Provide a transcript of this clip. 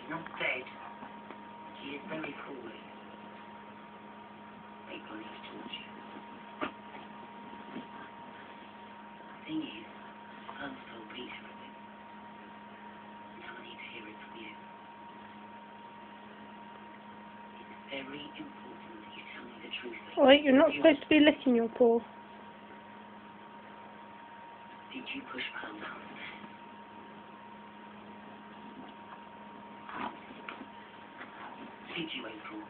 He's not dead. He is very poorly. People need to torture you. The thing is, I've told Peter of it. Now I need to hear it from you. It's very important that you tell me the truth. Wait, you're not supposed to be licking your paw. Did you push Pam down the stairs? Did you, April?